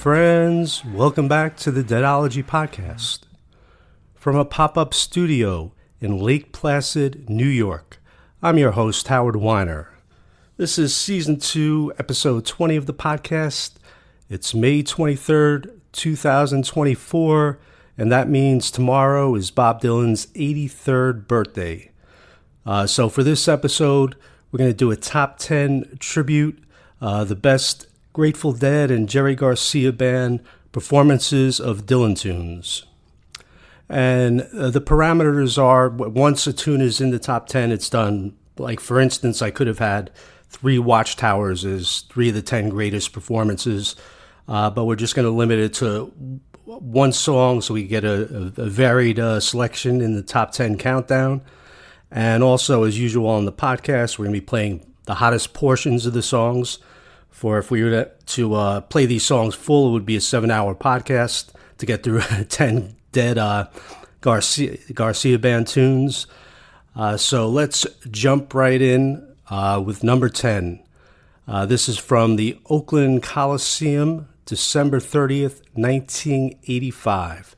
friends. Welcome back to the Deadology Podcast. From a pop-up studio in Lake Placid, New York, I'm your host, Howard Weiner. This is Season 2, Episode 20 of the podcast. It's May 23rd, 2024, and that means tomorrow is Bob Dylan's 83rd birthday. So for this episode, we're going to do a top 10 tribute, the best Grateful Dead and Jerry Garcia band performances of Dylan tunes. And the parameters are, once a tune is in the top 10, it's done. Like, for instance, I could have had 3 Watchtowers as 3 of the 10 greatest performances, but we're just going to limit it to one song so we get a varied selection in the top 10 countdown. And also, as usual on the podcast, we're going to be playing the hottest portions of the songs. For if we were to play these songs full, it would be a 7-hour podcast to get through 10 Dead Garcia band tunes. So let's jump right in with number 10. This is from the Oakland Coliseum, December 30th, 1985.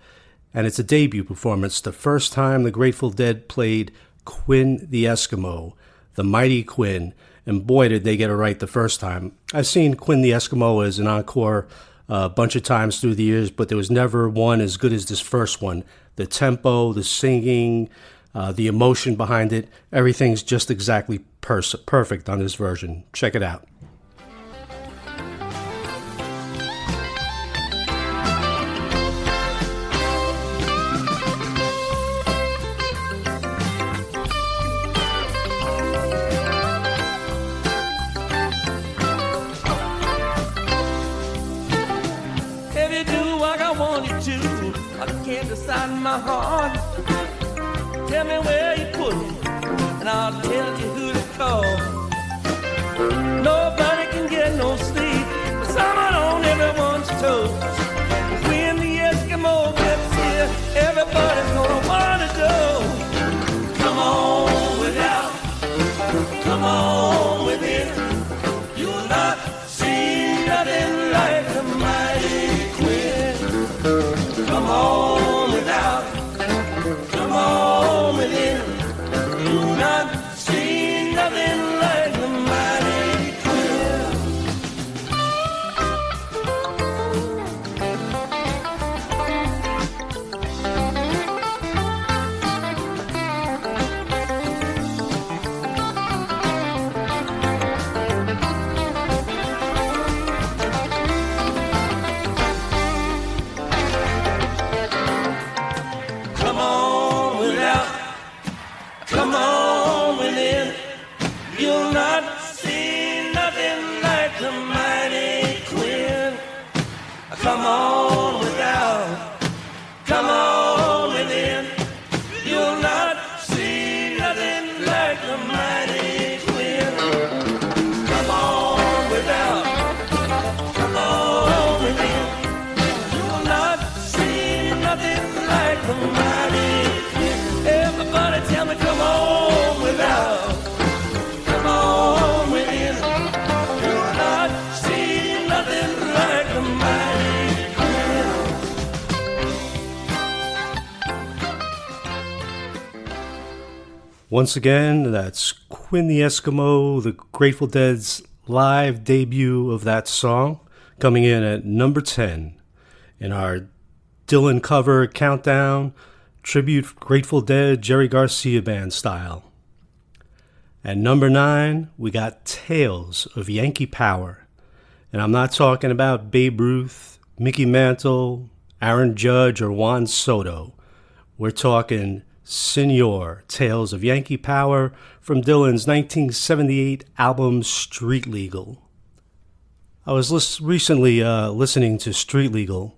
And it's a debut performance, the first time the Grateful Dead played Quinn the Eskimo, the mighty Quinn. And boy, did they get it right the first time. I've seen Quinn the Eskimo as an encore a bunch of times through the years, but there was never one as good as this first one. The tempo, the singing, the emotion behind it, everything's just exactly perfect on this version. Check it out. My heart, tell me where you put it, and I'll tell you who to call. Nobody can get no sleep, but someone on everyone's toes. When the Eskimo gets here, everybody's gonna wanna go. Come on without, come on within. You'll not see nothing like the mighty Quinn. Come on. Come on within, you'll not see nothing like the mighty Quinn. Come on within, you'll not see nothing like the mighty Quinn. Come on without, come on within, you'll not see nothing like the mighty Quinn. Come on without, come on within, you'll not see nothing like the mighty Quinn. Everybody tell me, come on without, come on within. You'll not see nothing like the mighty Quinn. Once again, that's Quinn the Eskimo, the Grateful Dead's live debut of that song, coming in at number 10 in our Dylan cover countdown. Tribute Grateful Dead, Jerry Garcia band style. At number 9, we got Tales of Yankee Power. And I'm not talking about Babe Ruth, Mickey Mantle, Aaron Judge, or Juan Soto. We're talking Senor, Tales of Yankee Power from Dylan's 1978 album Street Legal. I was recently listening to Street Legal.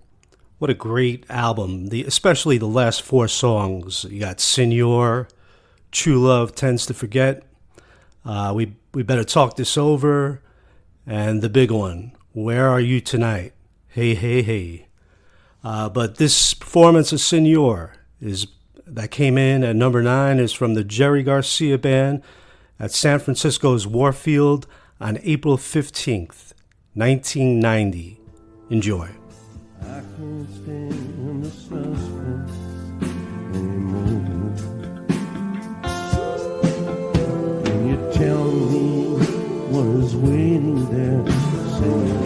What a great album, especially the last 4 songs. You got Senor, True Love Tends to Forget, we Better Talk This Over, and the big one, Where Are You Tonight? Hey, hey, hey. But this performance of Senor that came in at number 9 is from the Jerry Garcia band at San Francisco's Warfield on April 15th, 1990. Enjoy. I can't stand the suspense anymore. Can you tell me what is waiting there, Senor?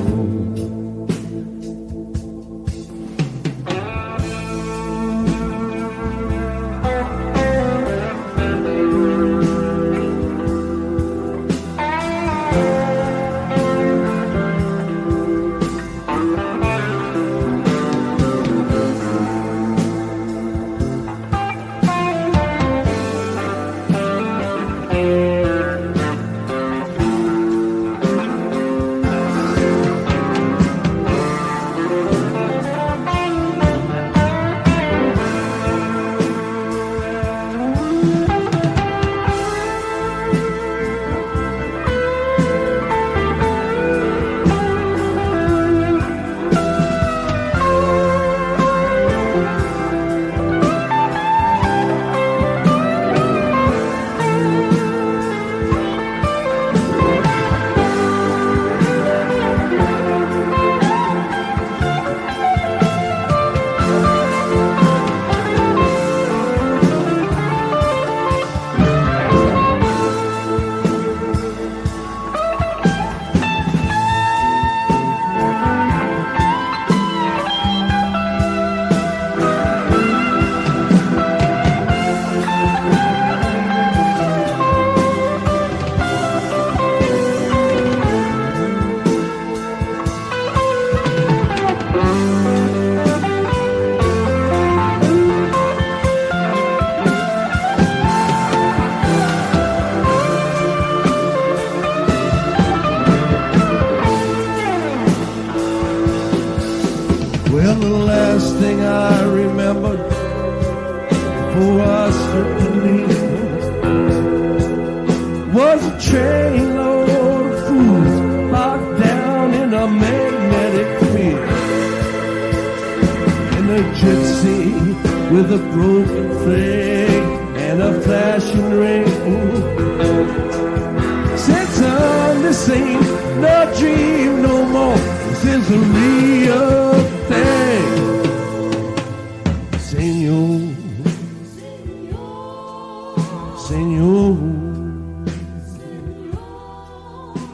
Well, the last thing I remembered before I struck the lead was a trainload of fools locked down in a magnetic field. And a gypsy with a broken flag and a flashing ring said, son, this ain't no dream no more. This is a real thing. Senor, Senor,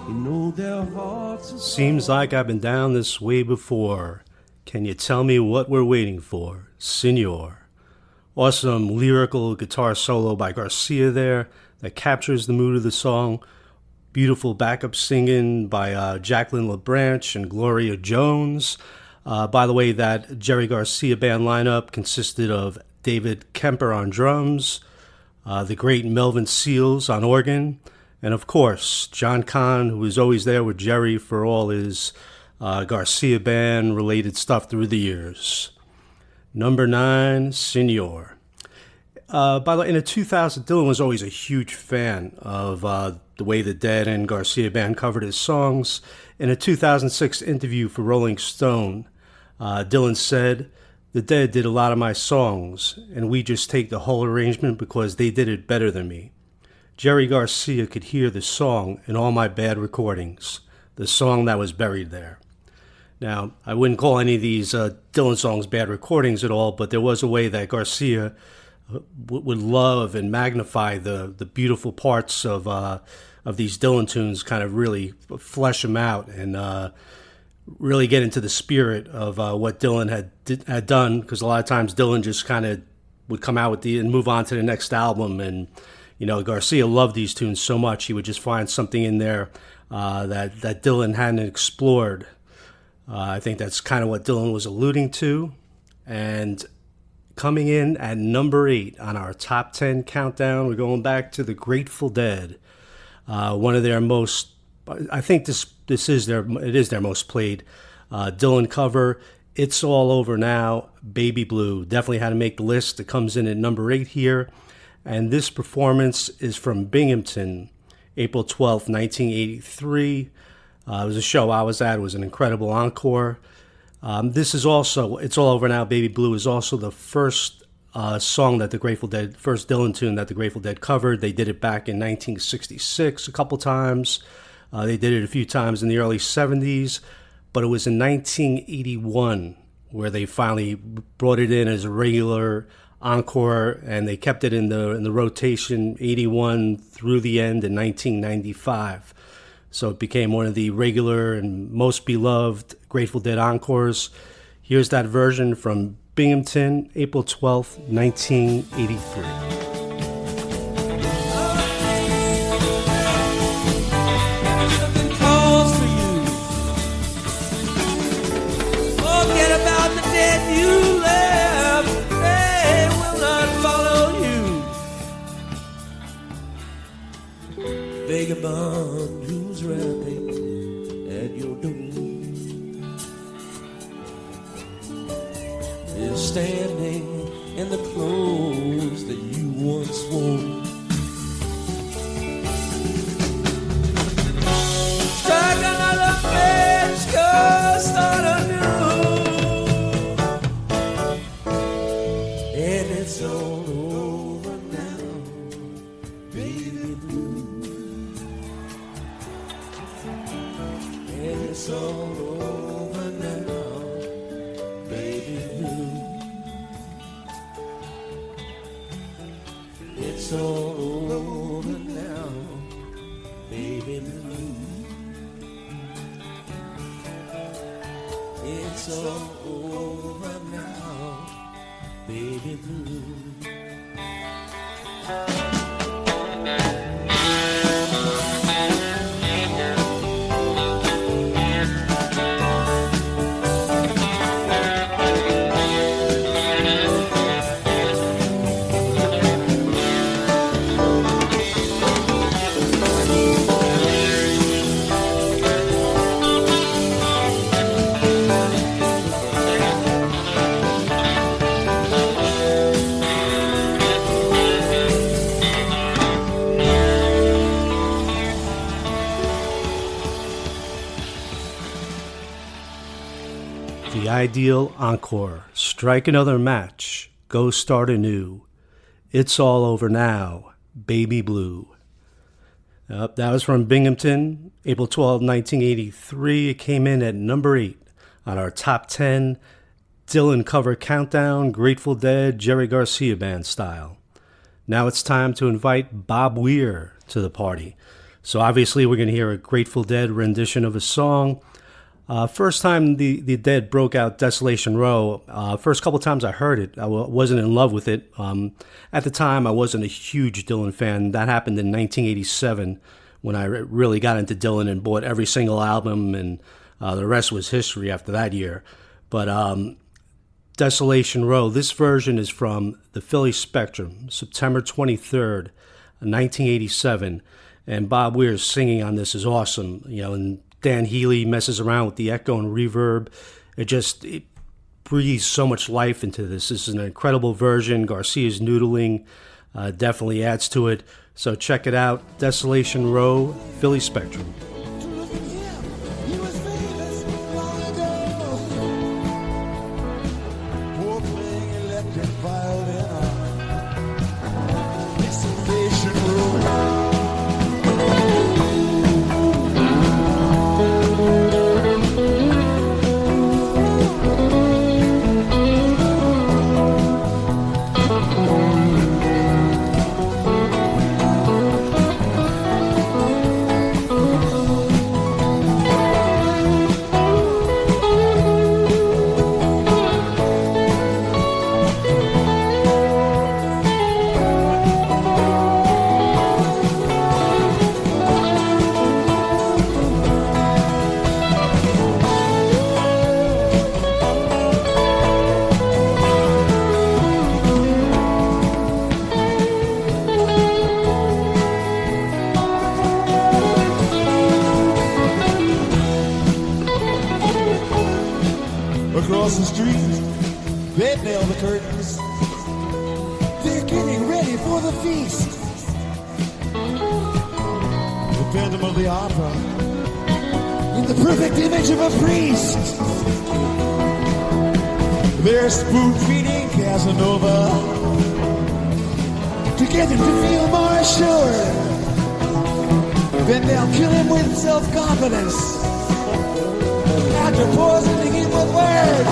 you know their hearts are... Seems like I've been down this way before. Can you tell me what we're waiting for, Senor? Awesome lyrical guitar solo by Garcia there that captures the mood of the song. Beautiful backup singing by Jacqueline LaBranche and Gloria Jones. By the way, that Jerry Garcia band lineup consisted of David Kemper on drums, the great Melvin Seals on organ, and of course, John Kahn, who was always there with Jerry for all his Garcia band related stuff through the years. Number 9, Senor. By the way, in the 2000s, Dylan was always a huge fan of the way the Dead and Garcia band covered his songs. In a 2006 interview for Rolling Stone, Dylan said, "The Dead did a lot of my songs, and we just take the whole arrangement because they did it better than me. Jerry Garcia could hear the song in all my bad recordings, the song that was buried there." Now, I wouldn't call any of these Dylan songs bad recordings at all, but there was a way that Garcia would love and magnify the beautiful parts of these Dylan tunes, kind of really flesh them out and really get into the spirit of what Dylan had done. Because a lot of times Dylan just kind of would come out with and move on to the next album, and you know, Garcia loved these tunes so much he would just find something in there that Dylan hadn't explored. I think that's kind of what Dylan was alluding to. And coming in at number 8 on our top 10 countdown, we're going back to the Grateful Dead. One of their most, I think it is their most played Dylan cover. It's All Over Now, Baby Blue. Definitely had to make the list. It comes in at number 8 here. And this performance is from Binghamton, April 12th, 1983. It was a show I was at. It was an incredible encore. This is also, It's All Over Now, Baby Blue is also the first song that the Grateful Dead, first Dylan tune that the Grateful Dead covered. They did it back in 1966 a couple times. They did it a few times in the early 70s, but it was in 1981 where they finally brought it in as a regular encore, and they kept it in the rotation 81 through the end in 1995. So it became one of the regular and most beloved Grateful Dead encores. Here's that version from Binghamton, April 12th, 1983. Vagabond who's rapping at your door is standing in the clothes that you once wore. Strike another match, go start anew, and it's all over now, baby blue. It's all over now, baby blue. It's all over now, baby blue. It's all over now, baby blue. The ideal encore. Strike another match. Go start anew. It's all over now. Baby blue. That was from Binghamton, April 12, 1983. It came in at number 8 on our top 10 Dylan cover countdown, Grateful Dead, Jerry Garcia band style. Now it's time to invite Bob Weir to the party. So obviously we're going to hear a Grateful Dead rendition of a song. First time the Dead broke out Desolation Row, first couple times I heard it, I wasn't in love with it. At the time, I wasn't a huge Dylan fan. That happened in 1987 when I really got into Dylan and bought every single album, and the rest was history after that year. But Desolation Row, this version is from the Philly Spectrum, September 23rd, 1987, and Bob Weir's singing on this is awesome, and Dan Healy messes around with the echo and reverb. It breathes so much life into this. This is an incredible version. Garcia's noodling definitely adds to it. So check it out. Desolation Row, Philly Spectrum. Across the street, they nail the curtains. They're getting ready for the feast. The Phantom of the Opera, in the perfect image of a priest. They're spoon-feeding Casanova to get him to feel more assured. Then they'll kill him with self-confidence after poisoning him with words.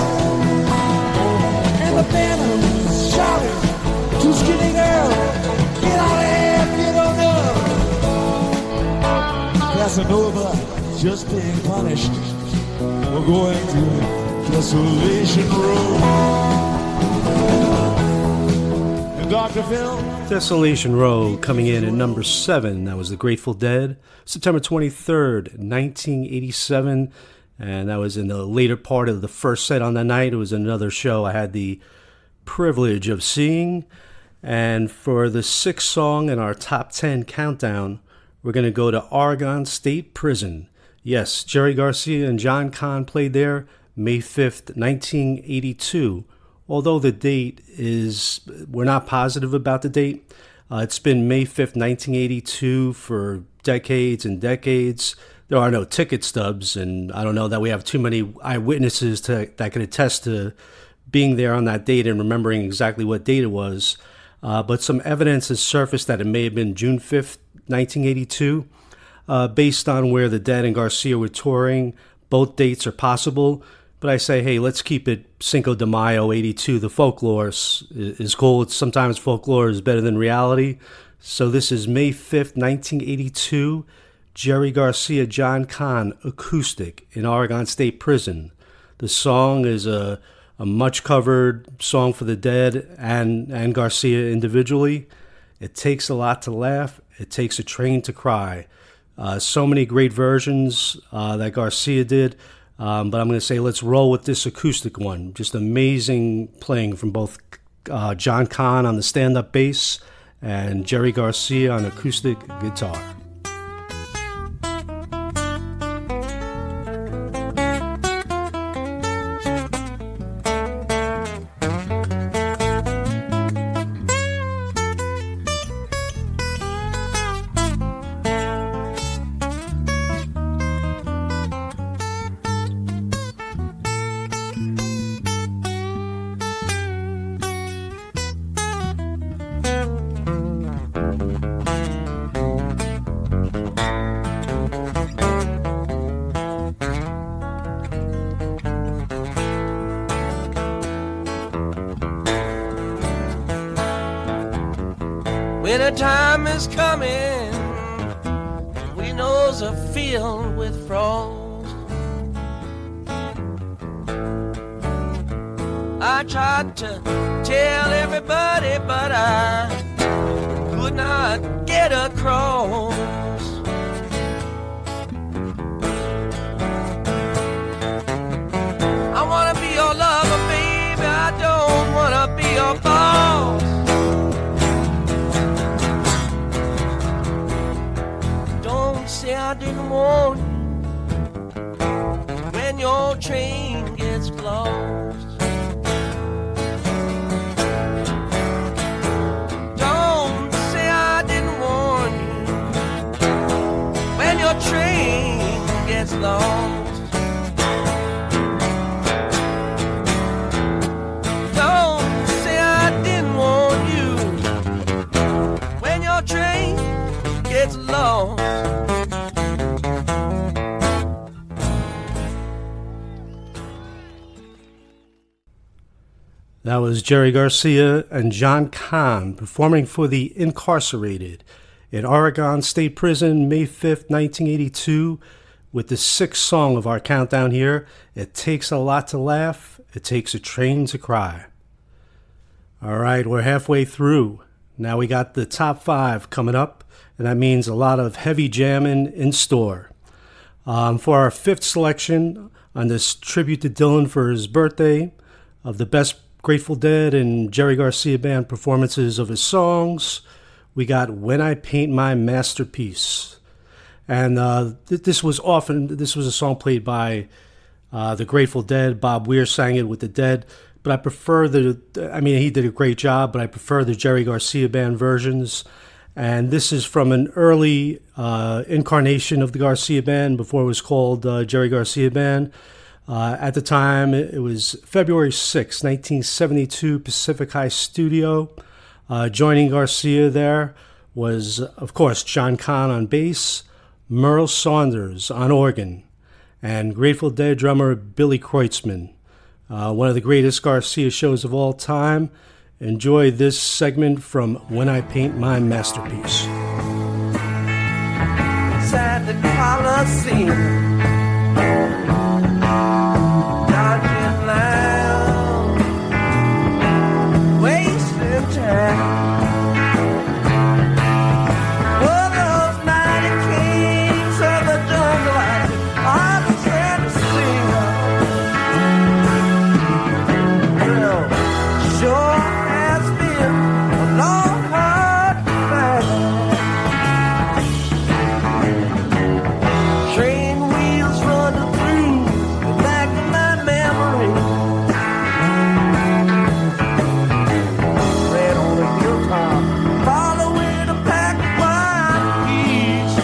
the phantoms shouting to skinny girl, get out of here if you don't know. Casanova just being punished. We're going to Desolation Row. And Dr. Phil? Desolation Row coming in at number 7. That was the Grateful Dead, September 23rd, 1987. And that was in the later part of the first set on that night. It was another show I had the privilege of seeing. And for the 6th song in our top 10 countdown, we're going to go to Oregon State Prison. Yes, Jerry Garcia and John Kahn played there May 5th, 1982. Although the date is, we're not positive about the date. It's been May 5th, 1982 for decades and decades. There are no ticket stubs, and I don't know that we have too many eyewitnesses that can attest to being there on that date and remembering exactly what date it was. But some evidence has surfaced that it may have been June 5th, 1982. Based on where the Dead and Garcia were touring, both dates are possible. But I say, hey, let's keep it Cinco de Mayo, 82. The folklore is cool. Sometimes folklore is better than reality. So this is May 5th, 1982. Jerry Garcia, John Kahn, acoustic in Oregon State Prison. The song is a much-covered song for the Dead and Garcia individually. It takes a lot to laugh. It takes a train to cry. So many great versions that Garcia did. But I'm going to say let's roll with this acoustic one. Just amazing playing from both John Kahn on the stand-up bass and Jerry Garcia on acoustic guitar. Winter time is coming, we knows are filled with frost. I tried to tell everybody, but I could not get across. I wanna be your lover, baby, I don't wanna be your boss. Say I didn't want you when your train gets lost. Don't say I didn't warn you when your train gets lost. Don't say I didn't warn you when your train gets lost. That was Jerry Garcia and John Kahn performing for the incarcerated in Oregon State Prison, May 5th, 1982, with the 6th song of our countdown here. It takes a lot to laugh. It takes a train to cry. All right, we're halfway through. Now we got the top 5 coming up, and that means a lot of heavy jamming in store. For our 5th selection on this tribute to Dylan for his birthday of the best Grateful Dead and Jerry Garcia band performances of his songs, we got When I Paint My Masterpiece. And this was a song played by the Grateful Dead. Bob Weir sang it with the Dead, but I prefer he did a great job, but I prefer the Jerry Garcia band versions. And this is from an early incarnation of the Garcia band before it was called Jerry Garcia band. At the time, it was February 6, 1972, Pacific High Studio. Joining Garcia there was, of course, John Kahn on bass, Merle Saunders on organ, and Grateful Dead drummer Billy Kreutzmann. One of the greatest Garcia shows of all time. Enjoy this segment from When I Paint My Masterpiece. Inside the Coliseum, dodging lines, wasting time. Oh, those mighty kings of the jungle, I stand to sing. Well, sure has been a long, hard ride. Train wheels running through the back of my memory. Red on the hilltop, following a pack of wild geese.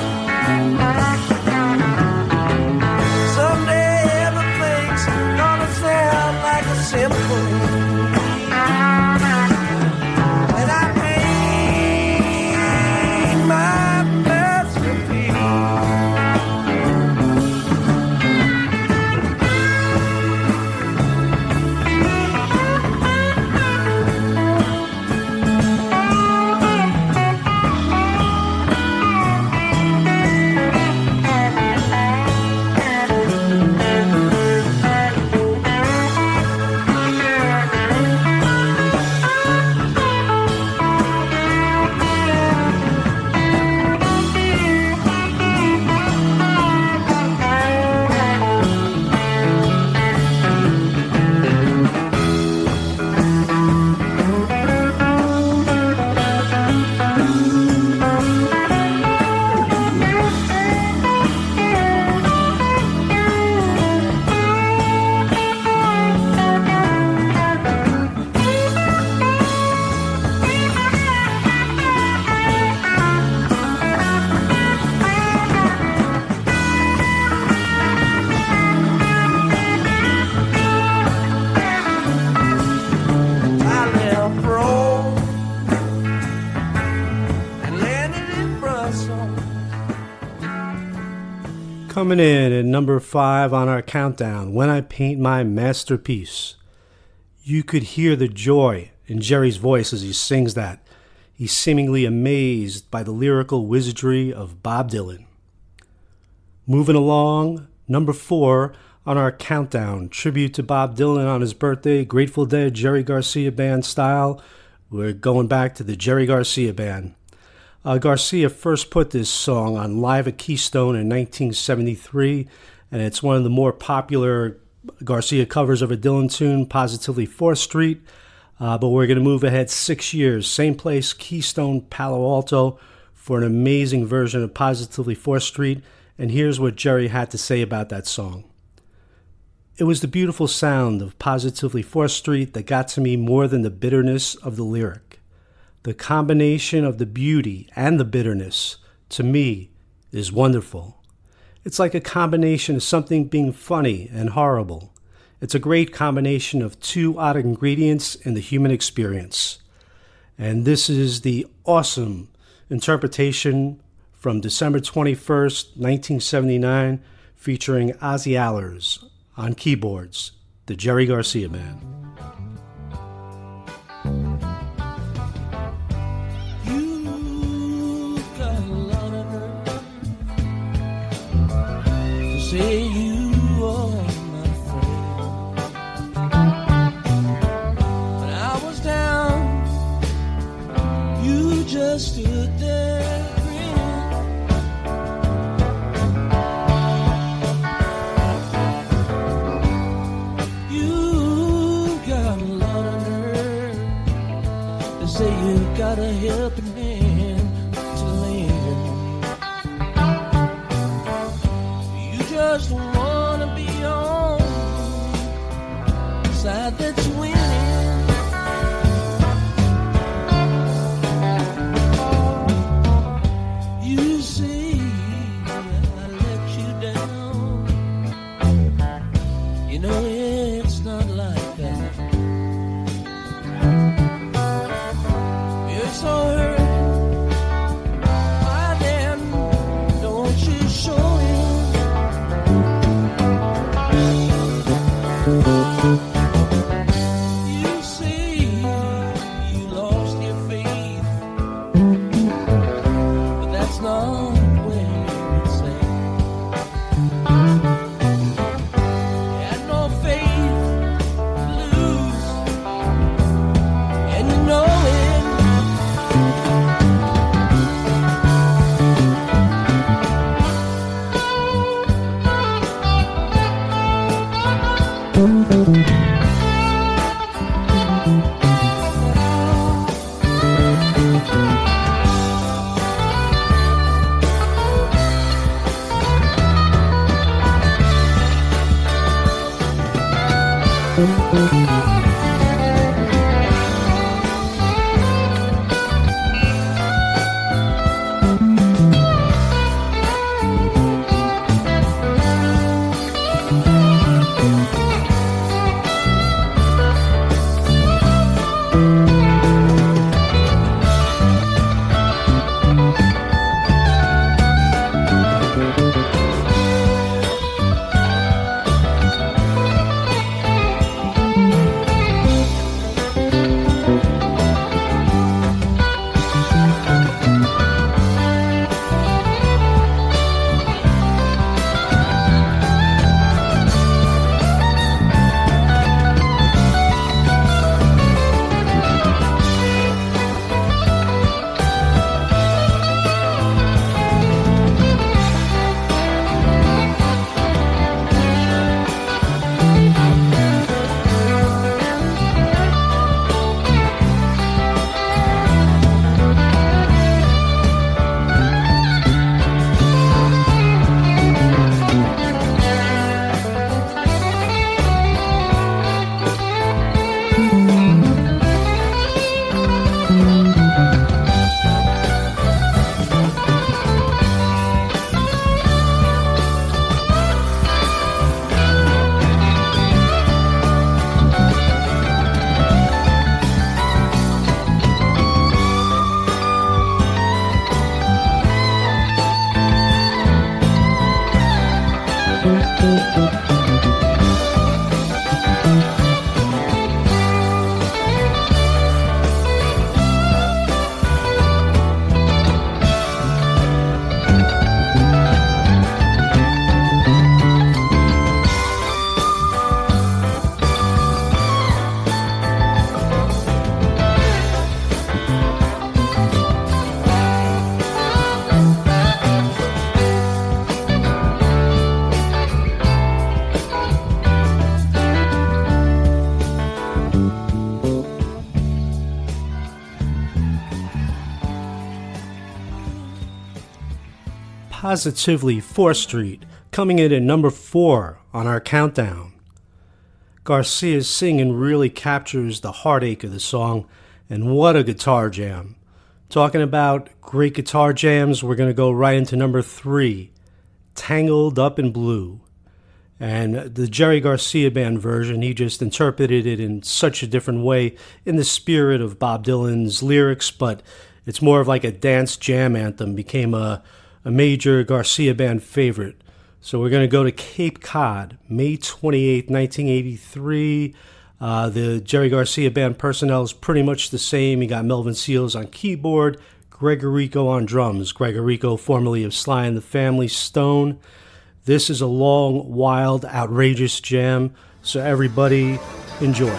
Someday everything's gonna sound like a symphony. And I paint my masterpiece. I left Rome and landed in Brussels. Coming in at number 5 on our countdown, When I Paint My Masterpiece. You could hear the joy in Jerry's voice as he sings that. He's seemingly amazed by the lyrical wizardry of Bob Dylan. Moving along, number 4 on our countdown, tribute to Bob Dylan on his birthday, Grateful Dead, Jerry Garcia Band style. We're going back to the Jerry Garcia Band. Garcia first put this song on Live at Keystone in 1973, and it's one of the more popular Garcia covers of a Dylan tune, Positively 4th Street. But we're going to move ahead 6 years, same place, Keystone, Palo Alto, for an amazing version of Positively 4th Street. And here's what Jerry had to say about that song. It was the beautiful sound of Positively 4th Street that got to me more than the bitterness of the lyric. The combination of the beauty and the bitterness, to me, is wonderful. It's like a combination of something being funny and horrible. It's a great combination of two odd ingredients in the human experience. And this is the awesome interpretation from December 21st, 1979, featuring Ozzy Allers on keyboards, the Jerry Garcia Band. You got a lot of nerve to say you are my friend. When I was down, you just stood there. Say you got a helping hand to lend. You just wanna be on the side that's winning. You see, I let you down. You know it's not like that. So hurt, why then don't you show it? Positively 4th Street, coming in at number 4 on our countdown. Garcia's singing really captures the heartache of the song, and what a guitar jam. Talking about great guitar jams, we're going to go right into number 3, Tangled Up in Blue. And the Jerry Garcia band version, he just interpreted it in such a different way in the spirit of Bob Dylan's lyrics, but it's more of like a dance jam anthem, became a major Garcia band favorite. So we're going to go to Cape Cod, May 28, 1983. The Jerry Garcia band personnel is pretty much the same. You got Melvin Seals on keyboard, Gregorico on drums. Gregorico, formerly of Sly and the Family Stone. This is a long, wild, outrageous jam, so everybody enjoy.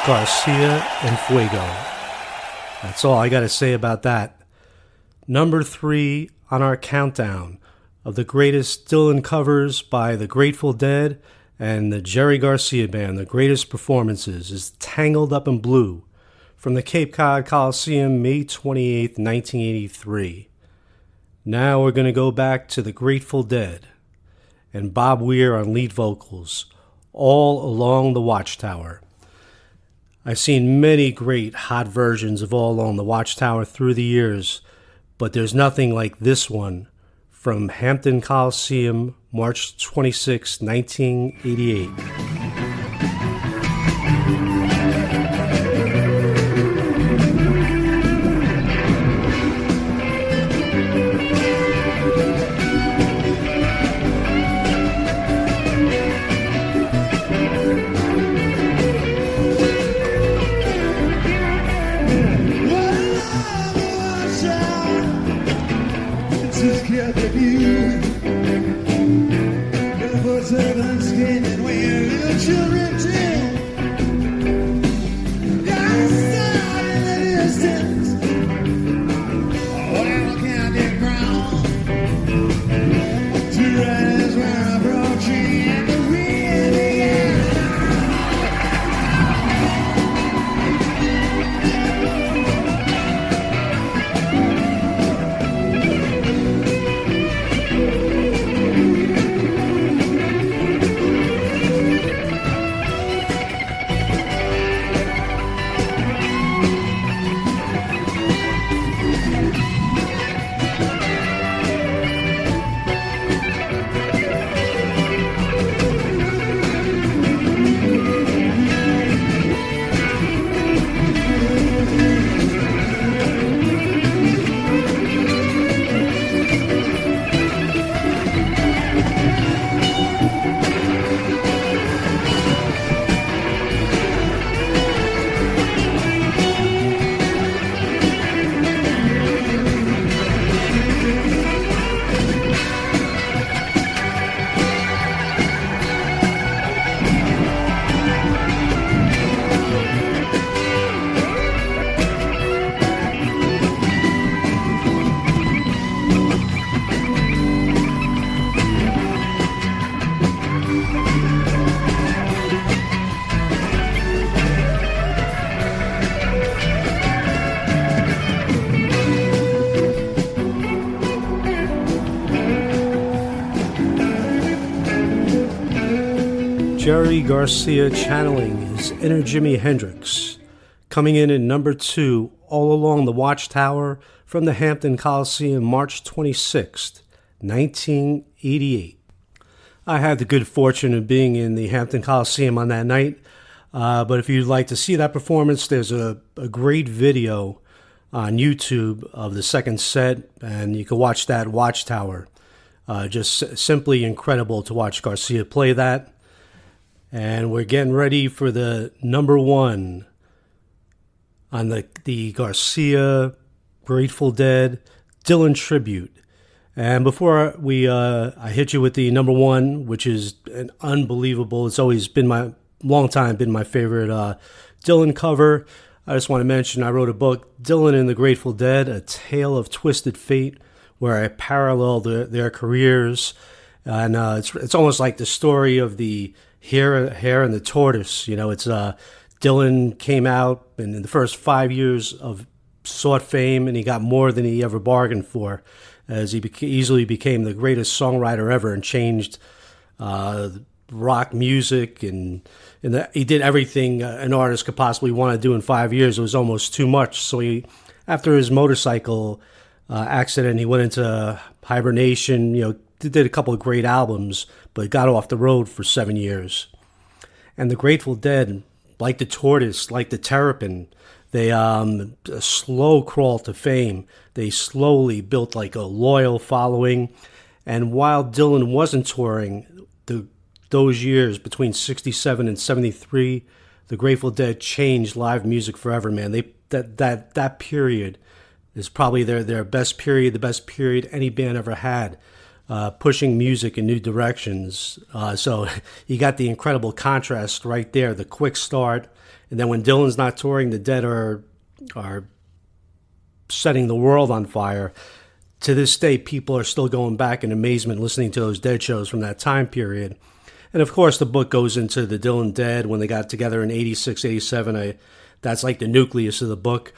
Garcia and Fuego. That's all I got to say about that. Number 3 on our countdown of the greatest Dylan covers by the Grateful Dead and the Jerry Garcia Band, the greatest performances, is Tangled Up in Blue from the Cape Cod Coliseum, May 28, 1983. Now we're going to go back to the Grateful Dead and Bob Weir on lead vocals, All Along the Watchtower. I've seen many great hot versions of All Along the Watchtower through the years, but there's nothing like this one from Hampton Coliseum, March 26, 1988. Jerry Garcia channeling his inner Jimi Hendrix, coming in at number 2, All Along the Watchtower from the Hampton Coliseum, March 26th, 1988. I had the good fortune of being in the Hampton Coliseum on that night, but if you'd like to see that performance, there's a great video on YouTube of the second set, and you can watch that Watchtower. Just simply incredible to watch Garcia play that. And we're getting ready for the number 1 on the Garcia Grateful Dead Dylan tribute. And before I hit you with the number 1, which is an unbelievable, it's always been my favorite Dylan cover. I just want to mention I wrote a book, Dylan and the Grateful Dead, A Tale of Twisted Fate, where I parallel their careers. And it's almost like the story of the hare and the tortoise. You know, it's Dylan came out and in the first 5 years of sought fame, and he got more than he ever bargained for, as he easily became the greatest songwriter ever and changed rock music, and he did everything an artist could possibly want to do in 5 years. It was almost too much. So after his motorcycle accident, he went into hibernation. You know, did a couple of great albums, but got off the road for 7 years. And the Grateful Dead, like the tortoise, like the terrapin, they a slow crawl to fame. They slowly built like a loyal following. And while Dylan wasn't touring, those years between 67 and 73, the Grateful Dead changed live music forever, man. That period is probably their best period, the best period any band ever had. pushing music in new directions. So you got the incredible contrast right there, the quick start. And then when Dylan's not touring, the Dead are setting the world on fire. To this day, people are still going back in amazement listening to those Dead shows from that time period. And of course, the book goes into the Dylan Dead when they got together in 86, 87. That's like the nucleus of the book.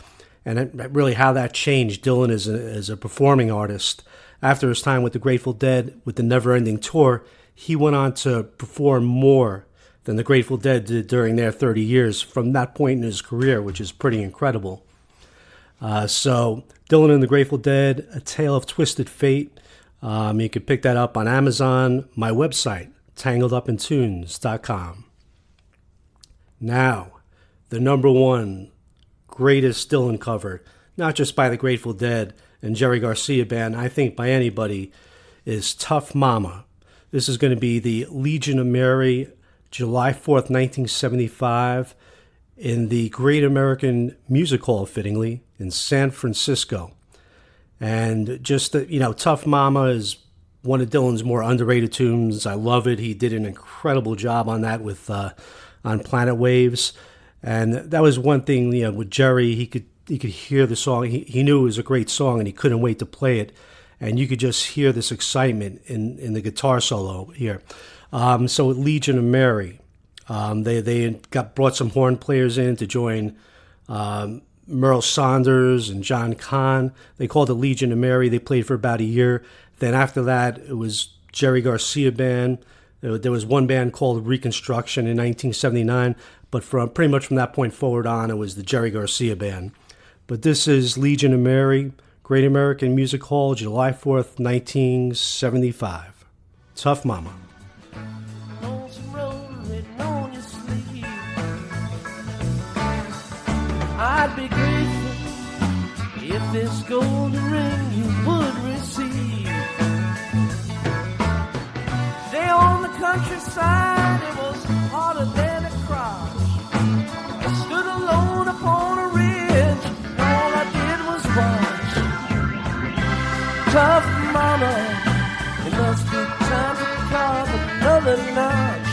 And really how that changed Dylan as a performing artist. After his time with the Grateful Dead, with the Never-Ending Tour, he went on to perform more than the Grateful Dead did during their 30 years from that point in his career, which is pretty incredible. So Dylan and the Grateful Dead, A Tale of Twisted Fate. You can pick that up on Amazon, my website, tangledupintunes.com. Now, the number one greatest Dylan cover, not just by the Grateful Dead and Jerry Garcia band, I think by anybody, is Tough Mama. This is going to be the Legion of Mary, July 4th, 1975, in the Great American Music Hall, fittingly, in San Francisco. And just, Tough Mama is one of Dylan's more underrated tunes. I love it. He did an incredible job on that with on Planet Waves. And that was one thing, with Jerry, he could hear the song. He knew it was a great song, and he couldn't wait to play it. And you could just hear this excitement in the guitar solo here. So with Legion of Mary, they brought some horn players in to join Merle Saunders and John Kahn. They called it Legion of Mary. They played for about a year. Then after that, it was Jerry Garcia band. There was one band called Reconstruction in 1979, but pretty much from that point forward on, it was the Jerry Garcia band. But this is Legion of Mary, Great American Music Hall, July 4th, 1975. Tough Mama. I'd be grateful if this golden ring you would receive. Day on the countryside, it was harder than a cross. I stood alone upon a ridge, and all I did was watch. Tough mama, it must be time to carve another notch.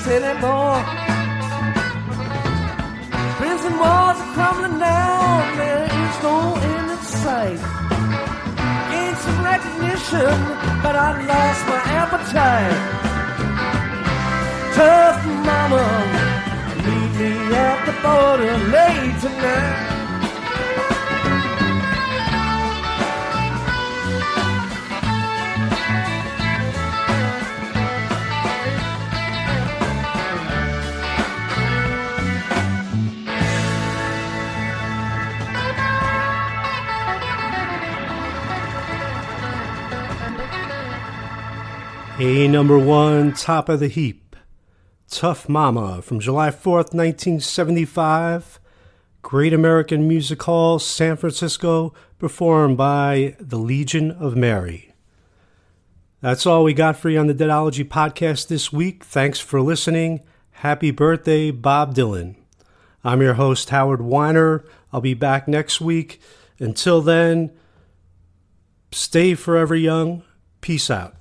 Anymore. Prison walls are crumbling down, there is no end in sight. Gained some recognition, but I lost my appetite. Tough mama, meet me at the border late tonight. A number one, top of the heap. Tough Mama from July 4th, 1975. Great American Music Hall, San Francisco, performed by the Legion of Mary. That's all we got for you on the Deadology podcast this week. Thanks for listening. Happy birthday, Bob Dylan. I'm your host, Howard Weiner. I'll be back next week. Until then, stay forever young. Peace out.